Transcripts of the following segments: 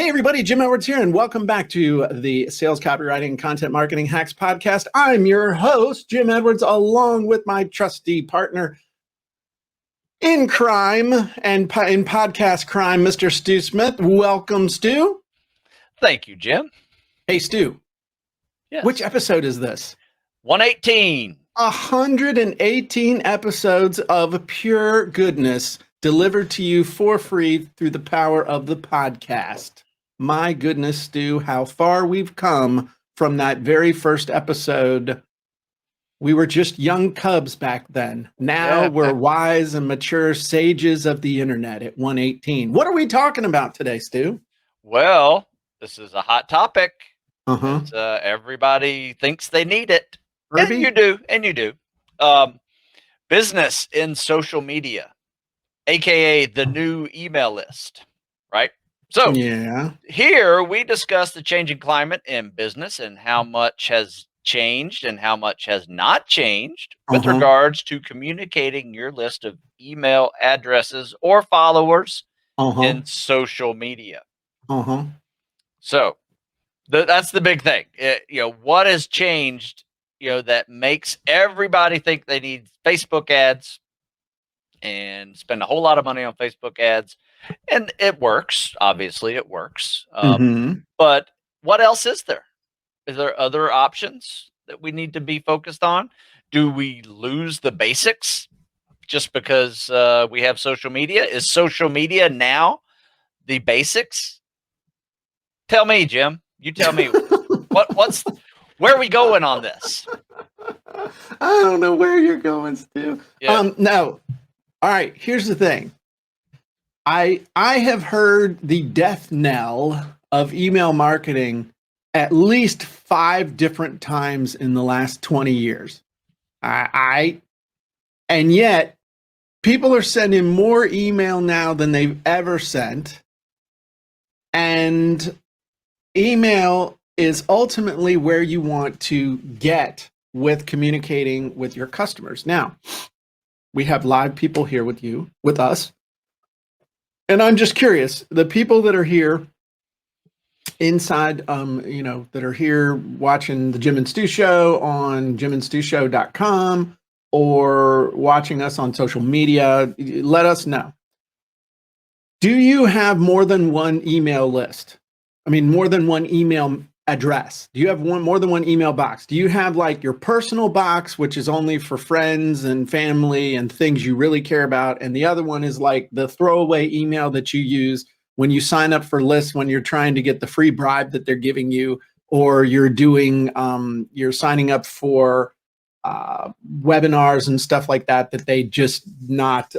Everybody, Jim Edwards here, and welcome back to the Sales Copywriting and Content Marketing Hacks podcast. I'm your host, Jim Edwards, along with my trusty partner in crime and in podcast crime, Mr. Stu Smith. Welcome, Stu. Thank you, Jim. Hey, Stu. Yes. Which episode is this? 118. 118 episodes of pure goodness delivered to you for free through the power of the podcast. My goodness, Stu, how far we've come from that very first episode. We were just young cubs back then. Now we're wise and mature sages of the internet at 118. What are we talking about today, Stu? Well, this is a hot topic. Everybody thinks they need it. Irby? And you do. Business in social media, aka the new email list, right? So here we discuss the changing climate in business and how much has changed and how much has not changed with regards to communicating your list of email addresses or followers in social media. So that's the big thing. What has changed, that makes everybody think they need Facebook ads and spend a whole lot of money on Facebook ads. And it works. Obviously, it works. But what else is there? Is there other options that we need to be focused on? Do we lose the basics just because we have social media? Is social media now the basics? Tell me, Jim. You tell me. Where are we going on this? I don't know where you're going, Stu. Yeah. No. All right. Here's the thing. I have heard the death knell of email marketing at least 5 different times in the last 20 years. And yet people are sending more email now than they've ever sent. And email is ultimately where you want to get with communicating with your customers. Now, we have live people here with us. And I'm just curious, the people that are here inside, that are here watching the Jim and Stu Show on jimandstewshow.com or watching us on social media, let us know. Do you have more than one email list? I mean, more than one email address? Do you have more than one email box? Do you have like your personal box, which is only for friends and family and things you really care about? And the other one is like the throwaway email that you use when you sign up for lists, when you're trying to get the free bribe that they're giving you, or you're doing, you're signing up for webinars and stuff like that they just not,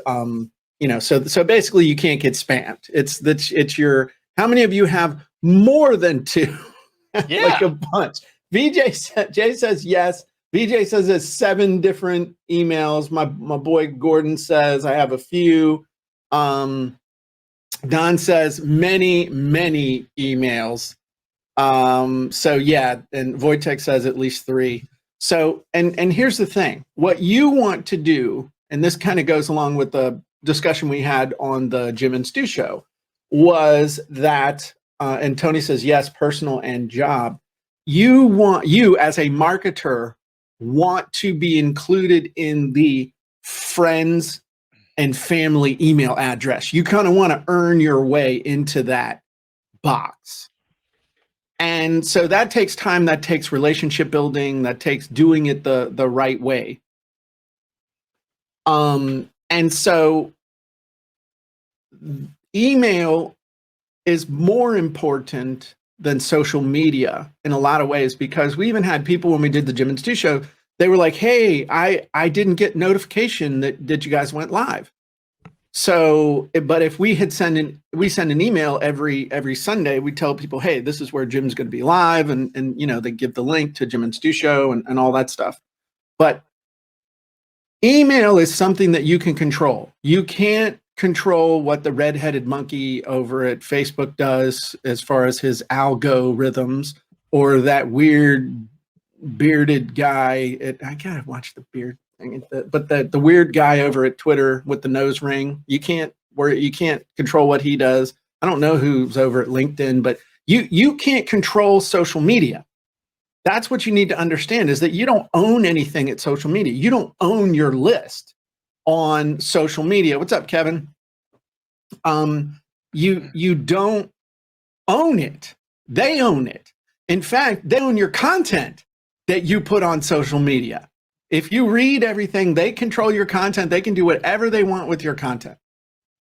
so basically you can't get spammed. It's your, how many of you have more than 2? Like a bunch. Jay says yes. VJ says there's 7 different emails. My boy Gordon says I have a few. Don says many emails. So yeah, and Wojtek says at least 3. So and here's the thing. What you want to do, and this kind of goes along with the discussion we had on the Jim and Stu show, was that and Tony says, yes, personal and job. You as a marketer want to be included in the friends and family email address. You kind of want to earn your way into that box. And so that takes time, that takes relationship building, that takes doing it the right way. And so email is more important than social media in a lot of ways, because we even had people when we did the Jim and Stu show, they were like, hey, I didn't get notification that you guys went live. So, but if we send an email every Sunday, we tell people, hey, this is where Jim's going to be live. And they give the link to Jim and Stu show and all that stuff. But email is something that you can control. You can't control what the red-headed monkey over at Facebook does as far as his algorithms, or that weird bearded guy I gotta watch the beard thing, but the weird guy over at Twitter with the nose ring. You can't control what he does. I don't know who's over at LinkedIn, but you can't control social media. That's what you need to understand, is that you don't own anything at social media. You don't own your list on social media. What's up, Kevin? You don't own it. They own it. In fact, they own your content that you put on social media. If you read everything, they control your content. They can do whatever they want with your content.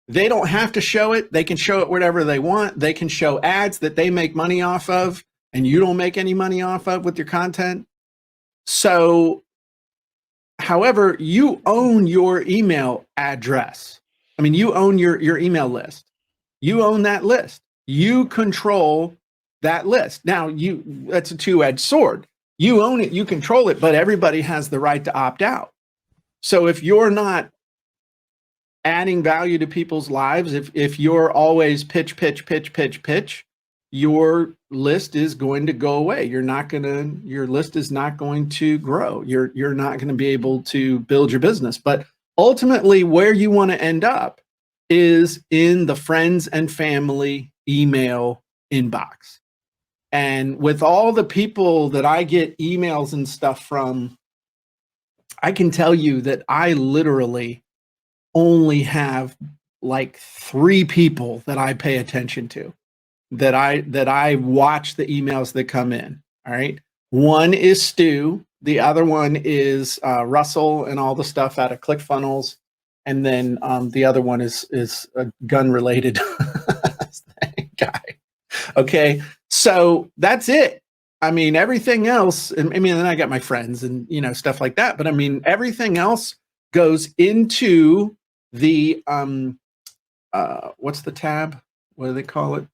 They don't have to show it. They can show it whatever they want. They can show ads that they make money off of and you don't make any money off of with your content. So, however, you own your email address. I mean, you own your email list. You own that list. You control that list. Now, that's a two-edged sword. You own it, you control it, but everybody has the right to opt out. So if you're not adding value to people's lives, if you're always pitch, your list is going to go away. Your list is not going to grow. You're not going to be able to build your business. But ultimately, where you want to end up is in the friends and family email inbox. And with all the people that I get emails and stuff from, I can tell you that I literally only have like 3 people that I pay attention to, that I watch the emails that come in. All right. One is Stu. The other one is Russell and all the stuff out of ClickFunnels. And then the other one is a gun related guy. Okay. So that's it. I mean, everything else, I mean, then I got my friends and, stuff like that. But I mean, everything else goes into the, what's the tab? What do they call it?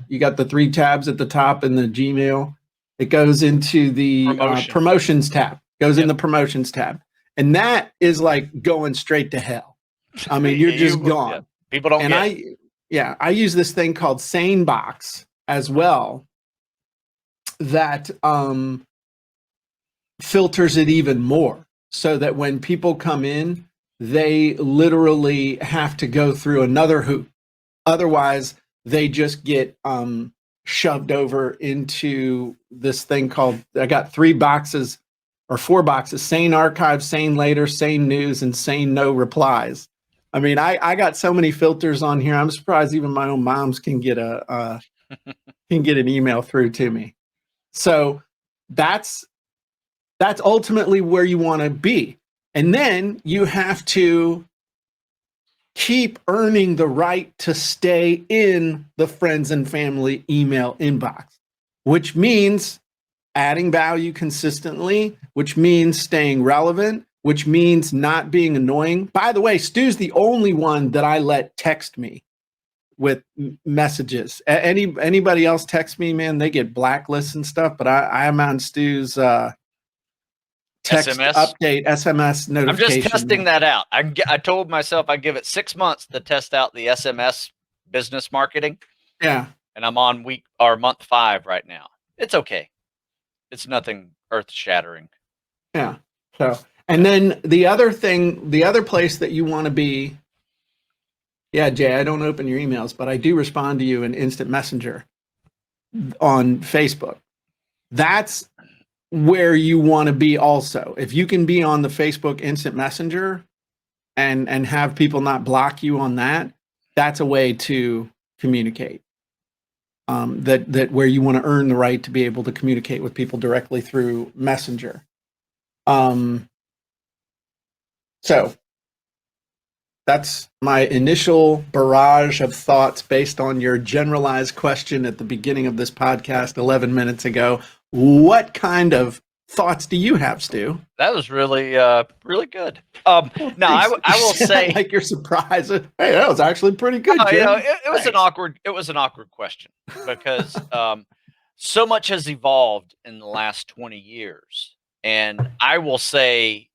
You got the 3 tabs at the top in the Gmail. It goes into the promotions tab, in the promotions tab. And that is like going straight to hell. I mean, you're just gone. Yeah. People don't get it. I use this thing called SaneBox as well, that filters it even more, so that when people come in, they literally have to go through another hoop. Otherwise, they just get shoved over into this thing called, I got 3 boxes or 4 boxes: Sane Archive, Sane Later, Sane News, and Sane No Replies. I mean, I got so many filters on here. I'm surprised even my own moms can get an email through to me. So that's ultimately where you want to be. And then you have to keep earning the right to stay in the friends and family email inbox, which means adding value consistently, which means staying relevant, which means not being annoying. By the way, Stu's the only one that I let text me with messages. Anybody else text me, man, they get blacklists and stuff, but I'm on Stu's text SMS update, SMS notification. I'm just testing that out. I told myself I'd give it 6 months to test out the SMS business marketing. Yeah. And I'm on month 5 right now. It's okay. It's nothing earth shattering. Yeah. So, and then the other place that you want to be, yeah, Jay, I don't open your emails, but I do respond to you in Instant Messenger on Facebook. That's where you want to be also. If you can be on the Facebook Instant Messenger and have people not block you on that, that's a way to communicate. That where you want to earn the right to be able to communicate with people directly through Messenger. So that's my initial barrage of thoughts based on your generalized question at the beginning of this podcast 11 minutes ago. What kind of thoughts do you have, Stu? That was really, really good. Now I will say, like, you're surprised. Hey, that was actually pretty good. It was an awkward question because so much has evolved in the last 20 years, and I will say,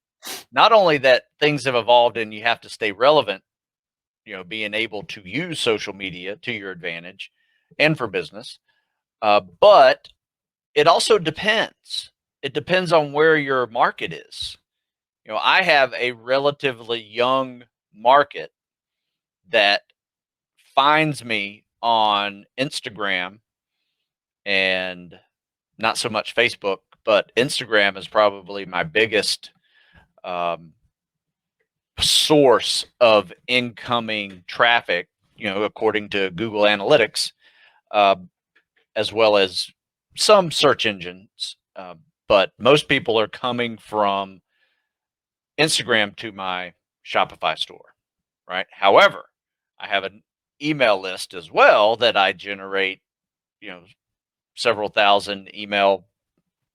not only that things have evolved and you have to stay relevant, being able to use social media to your advantage and for business, but it also depends. It depends on where your market is. I have a relatively young market that finds me on Instagram and not so much Facebook, but Instagram is probably my biggest source of incoming traffic, according to Google Analytics, as well as some search engines. But most people are coming from Instagram to my Shopify store, right? However, I have an email list as well that I generate, several thousand email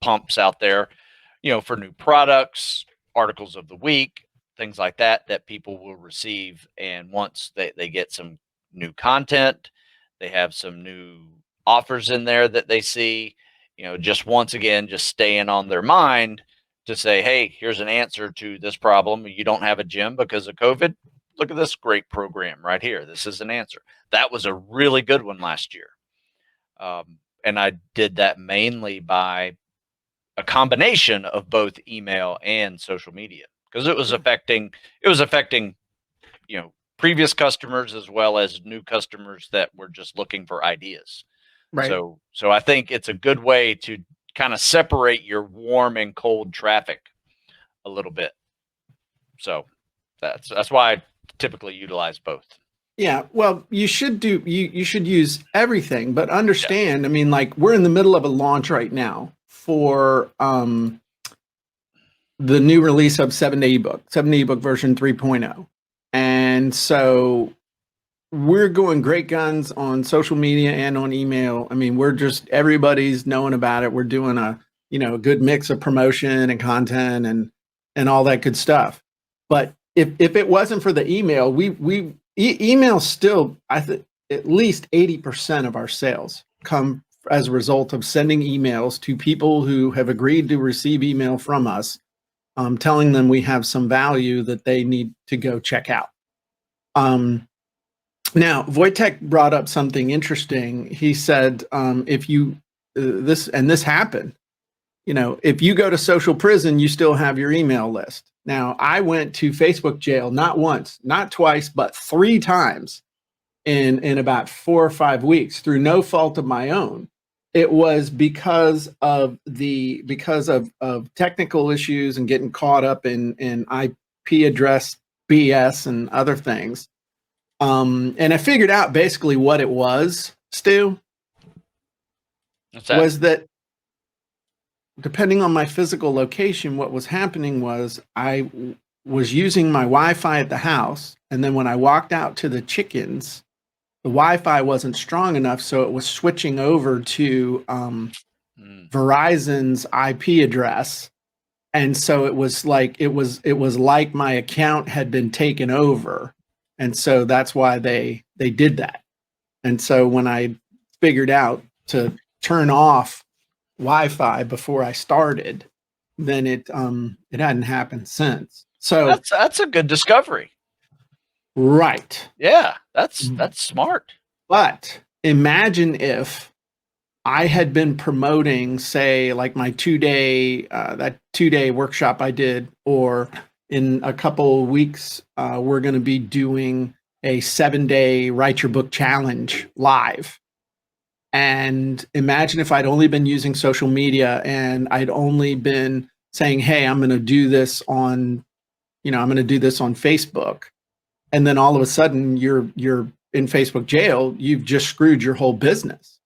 pumps out there, for new products, articles of the week, things like that people will receive. And once they get some new content, they have some new offers in there that they see, just once again, just staying on their mind to say, hey, here's an answer to this problem. You don't have a gym because of COVID. Look at this great program right here. This is an answer. That was a really good one last year. And I did that mainly by a combination of both email and social media, because it was affecting, previous customers as well as new customers that were just looking for ideas. Right. So I think it's a good way to kind of separate your warm and cold traffic a little bit. So that's why I typically utilize both. Yeah, well, you should use everything, but understand, I mean, like, we're in the middle of a launch right now for the new release of 7-Day ebook version 3.0. And so we're going great guns on social media and on email. I mean, everybody's knowing about it. We're doing a good mix of promotion and content and all that good stuff. But if it wasn't for the email, email still, I think at least 80% of our sales come as a result of sending emails to people who have agreed to receive email from us, telling them we have some value that they need to go check out. Now, Wojtek brought up something interesting. He said, if you, this happened, if you go to social prison, you still have your email list. Now, I went to Facebook jail, not once, not twice, but 3 times in about 4 or 5 weeks through no fault of my own. It was because of technical issues and getting caught up in IP address BS and other things. And I figured out basically what it was, Stu. Was that depending on my physical location, what was happening was I was using my Wi-Fi at the house, and then when I walked out to the chickens, the Wi-Fi wasn't strong enough, so it was switching over to Verizon's IP address, and so it was like my account had been taken over, and so that's why they did that. And so when I figured out to turn off Wi-Fi before I started, then it hadn't happened since. So that's a good discovery. Right. Yeah, that's smart. But imagine if I had been promoting, say, like my 2-day workshop I did, or in a couple of weeks, we're going to be doing a 7-day Write Your Book Challenge live. And imagine if I'd only been using social media and I'd only been saying, hey, I'm going to do this on Facebook. And then all of a sudden you're in Facebook jail, you've just screwed your whole business.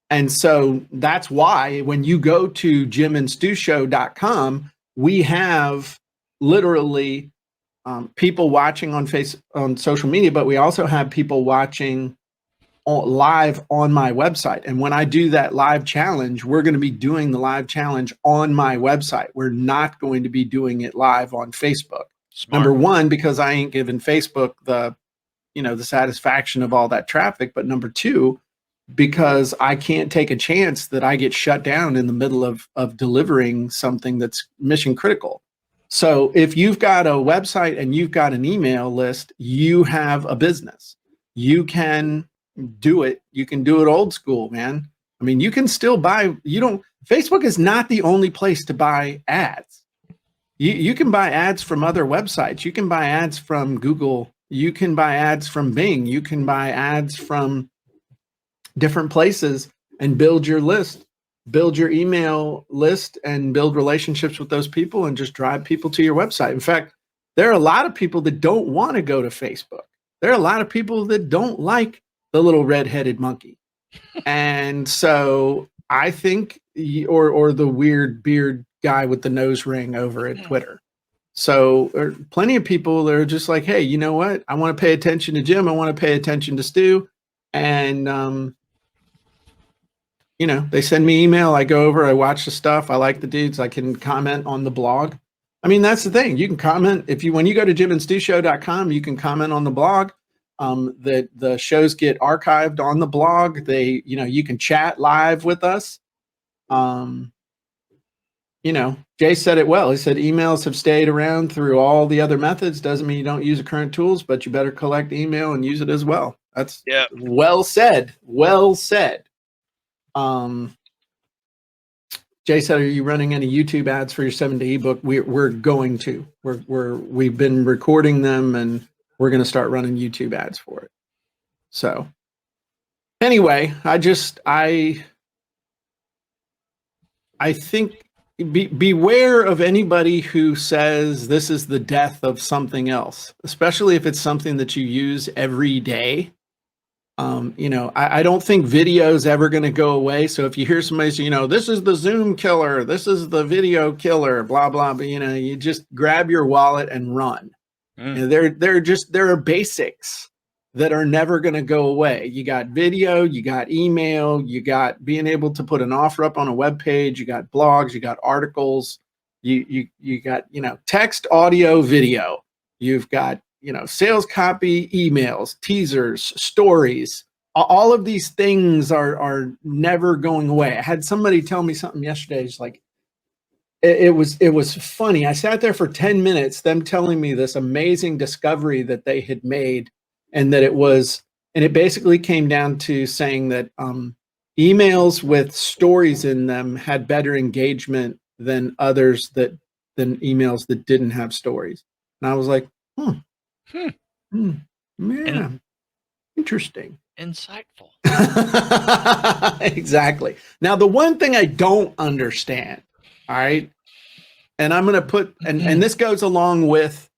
And so that's why when you go to jimandstewshow.com, we have literally people watching on social media, but we also have people watching live on my website. And when I do that live challenge, we're going to be doing the live challenge on my website. We're not going to be doing it live on Facebook. Smart. Number one, because I ain't giving Facebook the satisfaction of all that traffic. But number two, because I can't take a chance that I get shut down in the middle of delivering something that's mission critical. So if you've got a website and you've got an email list, you have a business. You can do it. You can do it old school, man. I mean, you can still buy, Facebook is not the only place to buy ads. You can buy ads from other websites. You can buy ads from Google. You can buy ads from Bing. You can buy ads from different places and build your list, build your email list, and build relationships with those people and just drive people to your website. In fact, there are a lot of people that don't want to go to Facebook. There are a lot of people that don't like the little red-headed monkey. And so I think, or the weird beard guy with the nose ring over at Twitter. So there are plenty of people that are just like, hey, you know what? I want to pay attention to Jim. I want to pay attention to Stu. And, you know, they send me email. I go over, I watch the stuff. I like the dudes. I can comment on the blog. I mean, that's the thing. You can comment when you go to jimandstewshow.com, you can comment on the blog. The shows get archived on the blog. You can chat live with us. You know, Jay said it well. He said emails have stayed around through all the other methods. Doesn't mean you don't use the current tools, but you better collect email and use it as well. That's well said. Well said. Jay said, "Are you running any YouTube ads for your 7-day ebook?" We're going to. We've been recording them, and we're going to start running YouTube ads for it. So, anyway, I think beware of anybody who says this is the death of something else, especially if it's something that you use every day. You know, I don't think video is ever going to go away. So if you hear somebody say, you know, this is the Zoom killer, this is the video killer, blah, blah, but, you know, you just grab your wallet and run. You know, there are basics that are never going to go away. You got video, you got email, you got being able to put an offer up on a web page, you got blogs, you got articles, you got, you know, text, audio, video. You've got, you know, sales copy, emails, teasers, stories. All of these things are never going away. I had somebody tell me something yesterday. It's like, it was funny. I sat there for 10 minutes, them telling me this amazing discovery that they had made, and that it basically came down to saying that emails with stories in them had better engagement than than emails that didn't have stories. And I was like, man, interesting. Insightful. Exactly. Now, the one thing I don't understand, all right, and I'm going to put, and this goes along with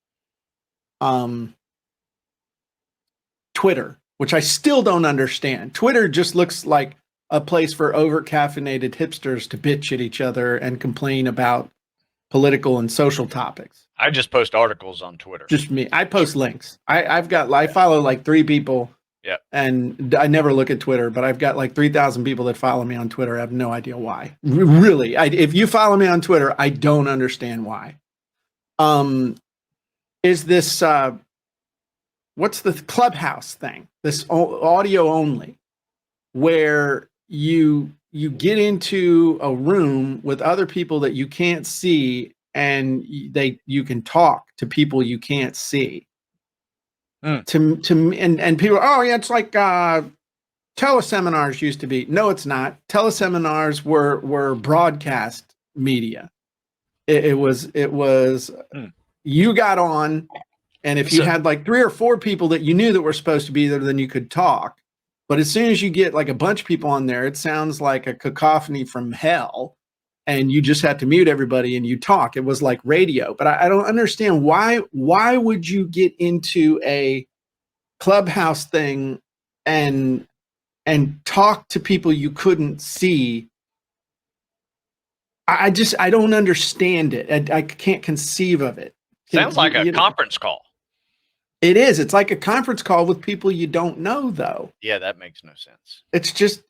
Twitter, which I still don't understand. Twitter just looks like a place for over-caffeinated hipsters to bitch at each other and complain about political and social topics. I just post articles on Twitter. Just me. I post links. I follow like 3 people. Yeah. And I never look at Twitter, but I've got like 3,000 people that follow me on Twitter. I have no idea why. Really. If you follow me on Twitter, I don't understand why. Is this, what's the Clubhouse thing? This audio only, where you get into a room with other people that you can't see, and you can talk to people you can't see. And people, oh yeah, it's like teleseminars used to be. No, it's not. Teleseminars were broadcast media. It was you got on, and if you had like 3 or 4 people that you knew that were supposed to be there, then you could talk. But as soon as you get like a bunch of people on there, it sounds like a cacophony from hell, and you just have to mute everybody and you talk. It was like radio. But I don't understand why would you get into a Clubhouse thing and talk to people you couldn't see? I don't understand it. I can't conceive of it. Sounds like a conference call. It is. It's like a conference call with people you don't know, though. Yeah, that makes no sense. It's just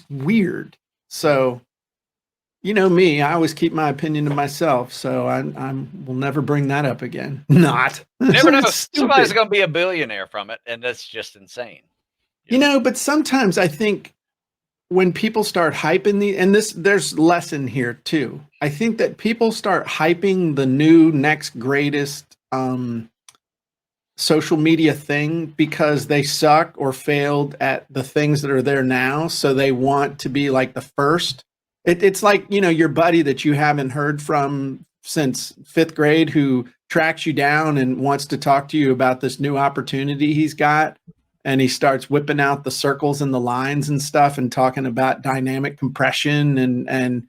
weird. So, you know me, I always keep my opinion to myself. So I will never bring that up again. Not. Never know. Somebody's going to be a billionaire from it, and that's just insane. You know, but sometimes I think when people start hyping and there's lesson here too. I think that people start hyping the new next greatest social media thing because they suck or failed at the things that are there now. So they want to be like the first. It's like, you know, your buddy that you haven't heard from since 5th grade who tracks you down and wants to talk to you about this new opportunity he's got. and he starts whipping out the circles and the lines and stuff and talking about dynamic compression and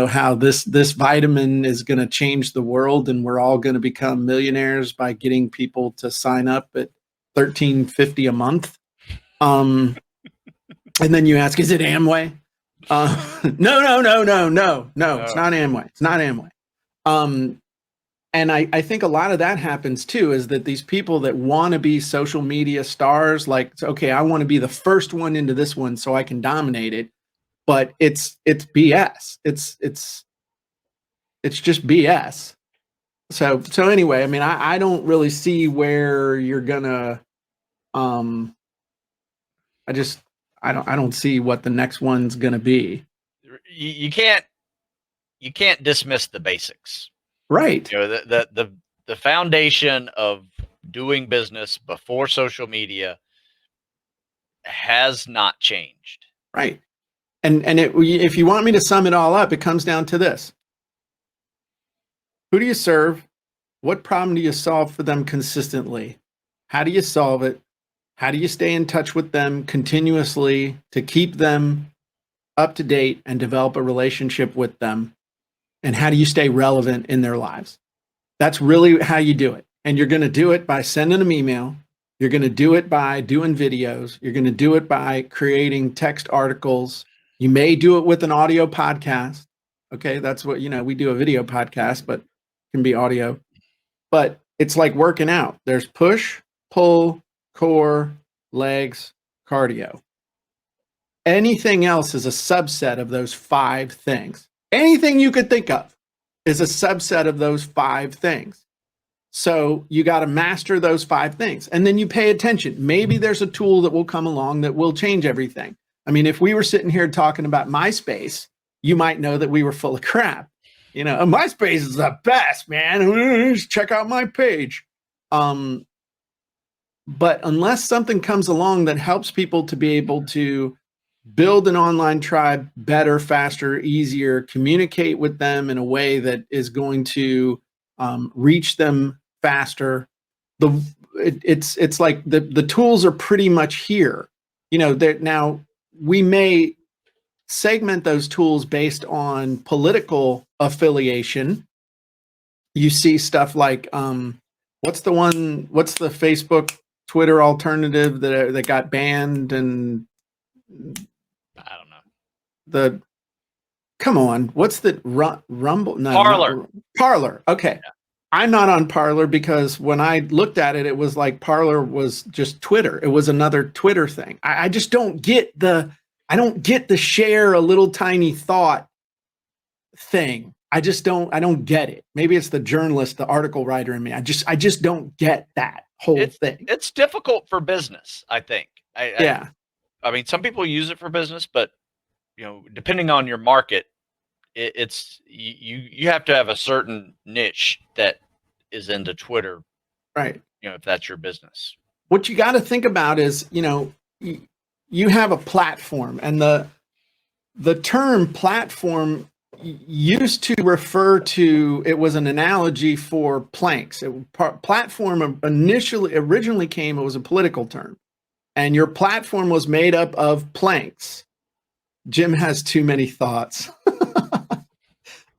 how this vitamin is going to change the world and we're all going to become millionaires by getting people to sign up at $13.50 a month. And then you ask, is it Amway? No, it's not Amway. It's not Amway. And I think a lot of that happens too, is that these people that want to be social media stars, like, okay, I want to be the first one into this one so I can dominate it. But it's BS. It's just BS. So anyway, I mean, I don't really see where you're gonna. I don't see what the next one's gonna be. You can't dismiss the basics, right? The foundation of doing business before social media has not changed, right? And if you want me to sum it all up, it comes down to this: who do you serve? What problem do you solve for them consistently? How do you solve it? How do you stay in touch with them continuously to keep them up to date and develop a relationship with them? And how do you stay relevant in their lives? That's really how you do it. And you're going to do it by sending them email. You're going to do it by doing videos. You're going to do it by creating text articles. You may do it with an audio podcast. Okay, that's what, we do a video podcast, but it can be audio. But it's like working out. There's push, pull, core, legs, cardio. Anything else is a subset of those 5 things. Anything you could think of is a subset of those 5 things. So you got to master those 5 things. And then you pay attention. Maybe there's a tool that will come along that will change everything. I mean, if we were sitting here talking about MySpace, you might know that we were full of crap. MySpace is the best, man. Just check out my page. But unless something comes along that helps people to be able to build an online tribe better, faster, easier, communicate with them in a way that is going to reach them faster, it's like the tools are pretty much here. Now we may segment those tools based on political affiliation. You see stuff like what's the Facebook, Twitter alternative that got banned, and I don't know. Come on, what's the Rumble? No, Parler. Parler. Okay. Yeah. I'm not on Parler because when I looked at it, it was like Parler was just Twitter. It was another Twitter thing. I just don't get the share a little tiny thought thing. I don't get it. Maybe it's the journalist, the article writer in me. I just don't get that whole thing. It's difficult for business, I think. Yeah. I mean, some people use it for business, but depending on your market, it's you have to have a certain niche that is into Twitter, right? If that's your business. What you got to think about is, you have a platform, and the term platform used to refer to, it was an analogy for planks. Platform originally came, it was a political term, and your platform was made up of planks. Jim has too many thoughts.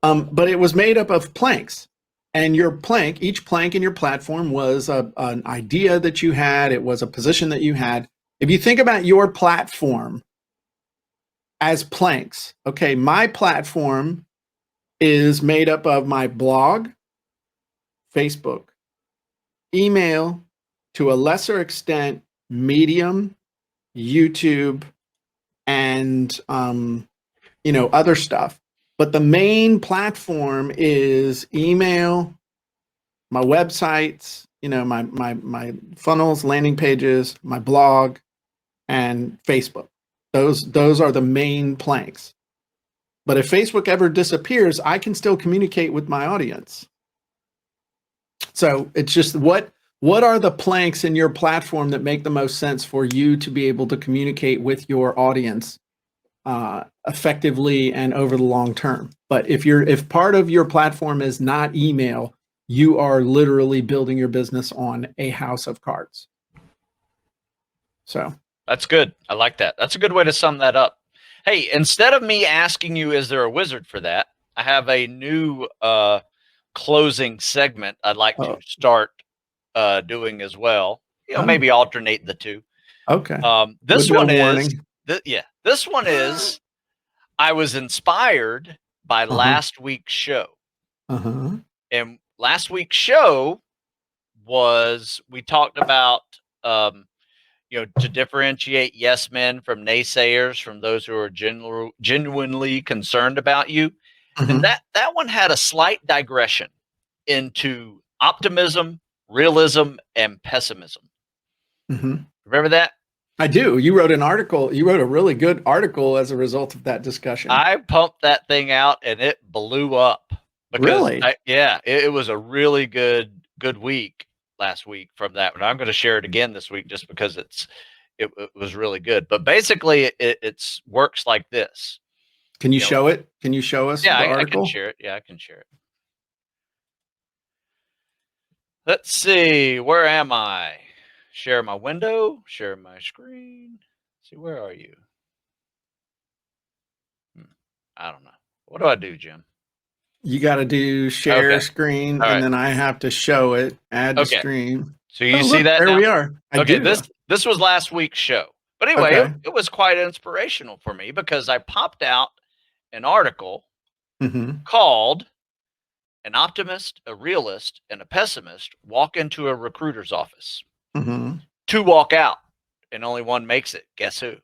But it was made up of planks, and each plank in your platform was an idea that you had. It was a position that you had. If you think about your platform as planks, okay, my platform is made up of my blog, Facebook, email, to a lesser extent, Medium, YouTube, and other stuff. But the main platform is email, my websites, my funnels, landing pages, my blog, and Facebook. Those are the main planks. But if Facebook ever disappears, I can still communicate with my audience. So it's just what are the planks in your platform that make the most sense for you to be able to communicate with your audience effectively and over the long term. But if part of your platform is not email, you are literally building your business on a house of cards. So that's good. I like that. That's a good way to sum that up. Hey, instead of me asking you, is there a wizard for that? I have a new closing segment I'd like to start doing as well. Maybe alternate the two. Okay. This one is, this one is, I was inspired by last week's show. And last week's show was, we talked about, to differentiate yes men from naysayers, from those who are genuinely concerned about you. And that one had a slight digression into optimism, realism, and pessimism. Remember that? I do. You wrote an article. You wrote a really good article as a result of that discussion. I pumped that thing out and it blew up. Really? It was a really good week last week from that. And I'm going to share it again this week just because it was really good. But basically, it works like this. Can you show it? Can you show us the article? I can share it. Yeah, I can share it. Let's see. Where am I? Share my window. Share my screen. Let's see, where are you? I don't know. What do I do, Jim? You got to do share screen, and then I have to show it. Add to stream. So you see that? There we are. This was last week's show. But anyway, it was quite inspirational for me because I popped out an article called "An Optimist, a Realist, and a Pessimist Walk into a Recruiter's Office. Two walk out, and only one makes it. Guess who?"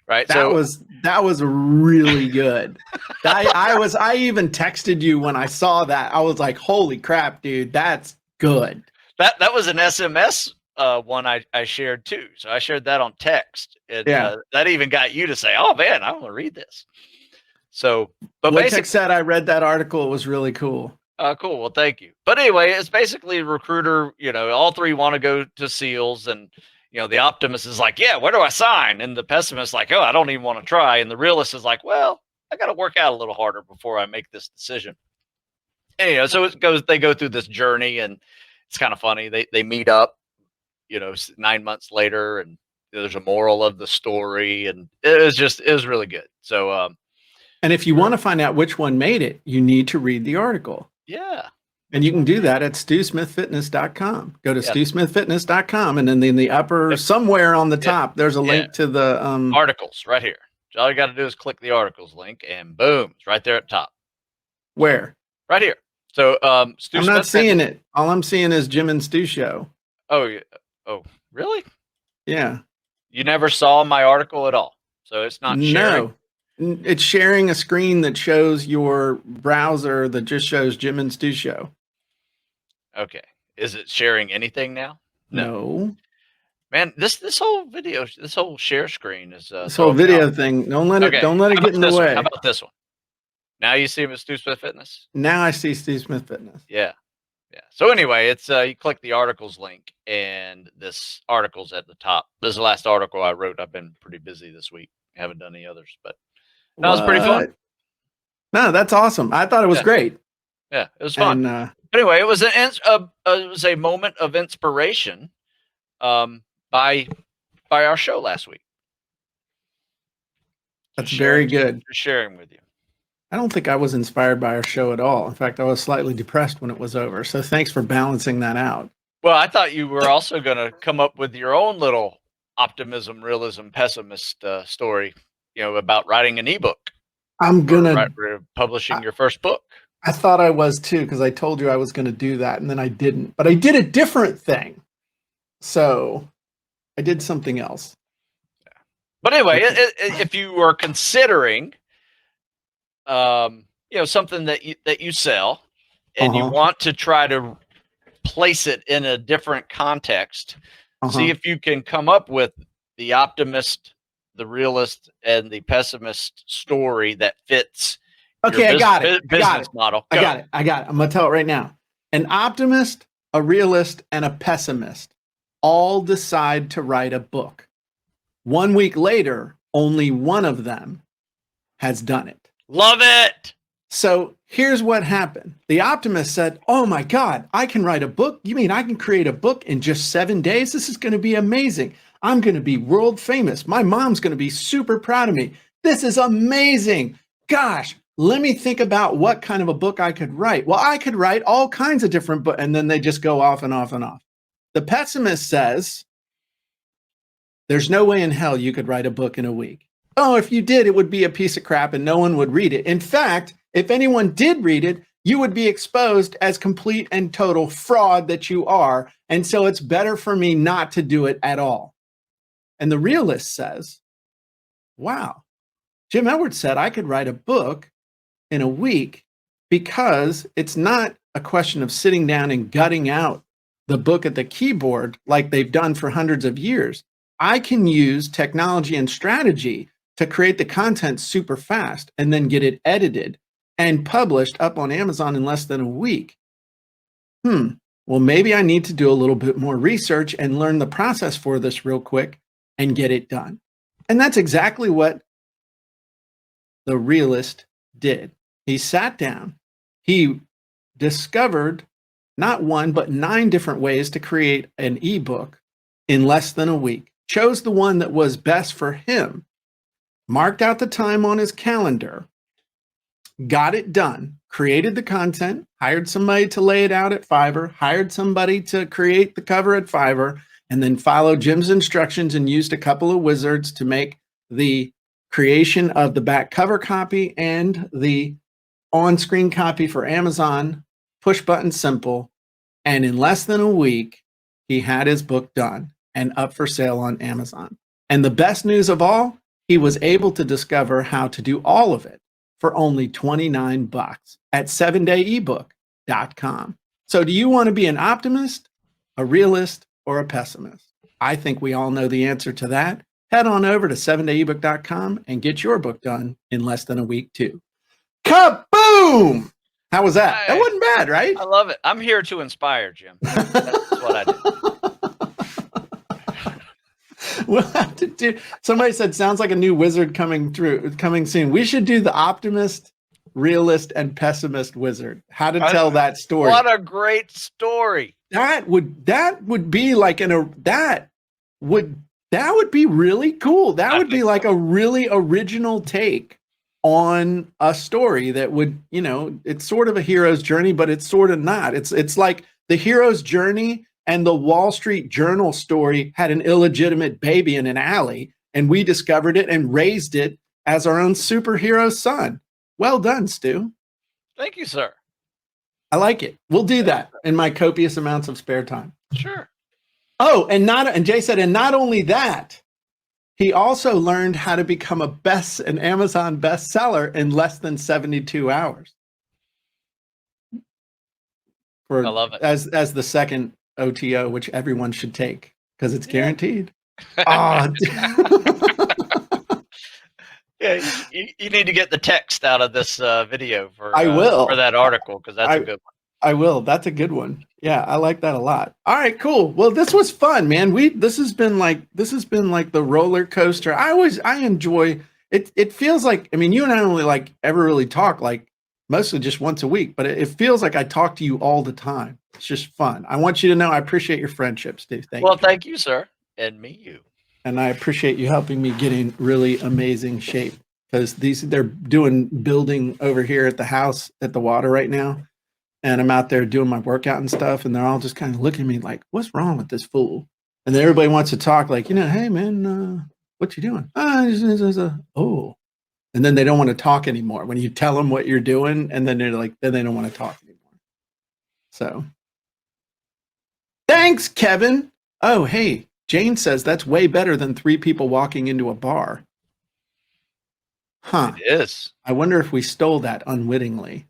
Right. That was really good. I even texted you when I saw that. I was like, "Holy crap, dude, that's good." That was an SMS one I shared too. So I shared that on text. That even got you to say, "Oh man, I want to read this." So, but basically said I read that article. It was really cool. Cool. Well, thank you. But anyway, it's basically a recruiter. All three want to go to SEALs, and the optimist is like, "Yeah, where do I sign?" And the pessimist is like, "Oh, I don't even want to try." And the realist is like, "Well, I got to work out a little harder before I make this decision." And, so they go through this journey, and it's kind of funny. They meet up, 9 months later, and there's a moral of the story, and it was really good. So, and if you want to find out which one made it, you need to read the article. Yeah. And you can do that at StuSmithFitness.com. Go to StuSmithFitness.com, and then in the upper, somewhere on the top, there's a link to the articles right here. So all you got to do is click the articles link, and boom, it's right there at the top. Where? Right here. So Stu I'm not seeing it. All I'm seeing is Jim and Stu show. Oh, yeah. Oh, really? Yeah. You never saw my article at all. So it's not sharing. No. It's sharing a screen that shows your browser that just shows Jim and Stu show. Okay. Is it sharing anything now? No. Man, this whole video, this whole share screen is this whole video thing. Don't let it get in the way. How about this one? Now you see him at Stu Smith Fitness? Now I see Stu Smith Fitness. Yeah. Yeah. So anyway, it's you click the articles link, and this article's at the top. This is the last article I wrote. I've been pretty busy this week. I haven't done any others, but that was pretty fun. No, that's awesome. I thought it was great. Yeah, it was fun. And, anyway, it was a moment of inspiration by our show last week. That's very good. For sharing with you. I don't think I was inspired by our show at all. In fact, I was slightly depressed when it was over. So thanks for balancing that out. Well, I thought you were also going to come up with your own little optimism, realism, pessimist story, about writing an ebook. I'm going to publishing your first book. I thought I was too, because I told you I was going to do that, and then I didn't. But I did a different thing. So I did something else. Yeah. But anyway, if you were considering something that you sell, and you want to try to place it in a different context, see if you can come up with the optimist, the realist, and the pessimist story that fits. Okay, I got it. Business model. I got it. I'm going to tell it right now. An optimist, a realist, and a pessimist all decide to write a book. 1 week later, only one of them has done it. Love it. So here's what happened. The optimist said, "Oh my God, I can write a book. You mean I can create a book in just 7 days? This is going to be amazing. I'm going to be world famous. My mom's going to be super proud of me. This is amazing. Gosh, let me think about what kind of a book I could write. Well, I could write all kinds of different books, and then they just go off and off and off. The pessimist says, there's no way in hell you could write a book in a week. Oh, if you did, it would be a piece of crap and no one would read it. In fact, if anyone did read it, you would be exposed as complete and total fraud that you are. And so it's better for me not to do it at all. And the realist says, wow, Jim Edwards said I could write a book in a week because it's not a question of sitting down and gutting out the book at the keyboard like they've done for hundreds of years. I can use technology and strategy to create the content super fast and then get it edited and published up on Amazon in less than a week. Well, maybe I need to do a little bit more research and learn the process for this real quick and get it done. And that's exactly what the realist did. He sat down, he discovered not one, but 9 different ways to create an ebook in less than a week, chose the one that was best for him, marked out the time on his calendar, got it done, created the content, hired somebody to lay it out at Fiverr, hired somebody to create the cover at Fiverr, and then followed Jim's instructions and used a couple of wizards to make the creation of the back cover copy and the on-screen copy for Amazon, push button simple. And in less than a week, he had his book done and up for sale on Amazon. And the best news of all, he was able to discover how to do all of it for only $29 at 7dayebook.com. So do you want to be an optimist, a realist, or a pessimist? I think we all know the answer to that. Head on over to 7dayebook.com and get your book done in less than a week too. Kaboom! How was that? That wasn't bad, right? I love it. I'm here to inspire, Jim. That's what I do. We'll have to do. Somebody said, sounds like a new wizard coming soon. We should do the optimist, realist, and pessimist wizard. How to tell that story. What a great story. That would be like that would be really cool. That would be like a really original take on a story that would, it's sort of a hero's journey, but it's sort of not. It's like the hero's journey and the Wall Street Journal story had an illegitimate baby in an alley, and we discovered it and raised it as our own superhero son. Well done, Stu. Thank you, sir. I like it. We'll do that in my copious amounts of spare time. Sure. Oh, and Jay said, and not only that, he also learned how to become an Amazon bestseller in less than 72 hours. I love it. As the second OTO, which everyone should take because it's guaranteed. Oh. Yeah, you need to get the text out of this video for that article, because that's a good one. I will. That's a good one. Yeah, I like that a lot. All right, cool. Well, this was fun, man. This has been like the roller coaster. I enjoy it. It feels like, I mean, you and I only ever really talk mostly just once a week, but it feels like I talk to you all the time. It's just fun. I want you to know I appreciate your friendship, Steve. Thank you, sir. And me, you. And I appreciate you helping me get in really amazing shape, because they're doing building over here at the house at the water right now. And I'm out there doing my workout and stuff. And they're all just kind of looking at me like, what's wrong with this fool? And then everybody wants to talk hey man, what you doing? Oh. And then they don't want to talk anymore when you tell them what you're doing. And then then they don't want to talk anymore. So thanks, Kevin. Oh, hey, Jane says that's way better than 3 people walking into a bar. Huh. It is. I wonder if we stole that unwittingly.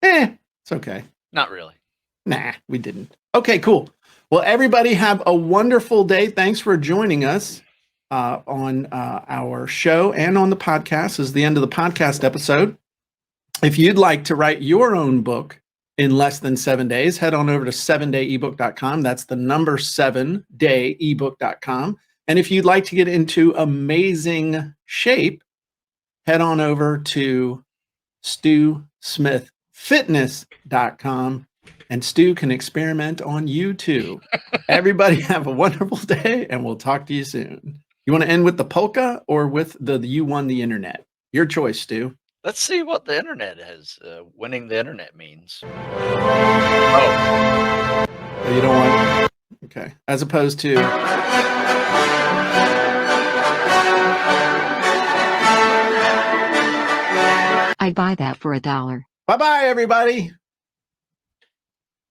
It's okay. Not really. Nah, we didn't. Okay, cool. Well, everybody have a wonderful day. Thanks for joining us on our show and on the podcast. This is the end of the podcast episode. If you'd like to write your own book in less than 7 days, head on over to 7dayebook.com. That's the number 7dayebook.com. And if you'd like to get into amazing shape, head on over to StuSmithFitness.com and Stu can experiment on you too. Everybody have a wonderful day, and we'll talk to you soon. You want to end with the polka or with the you won the internet? Your choice, Stu. Let's see what the internet has, winning the internet means. Oh, you don't want, okay. As opposed to. I'd buy that for $1. Bye-bye, everybody.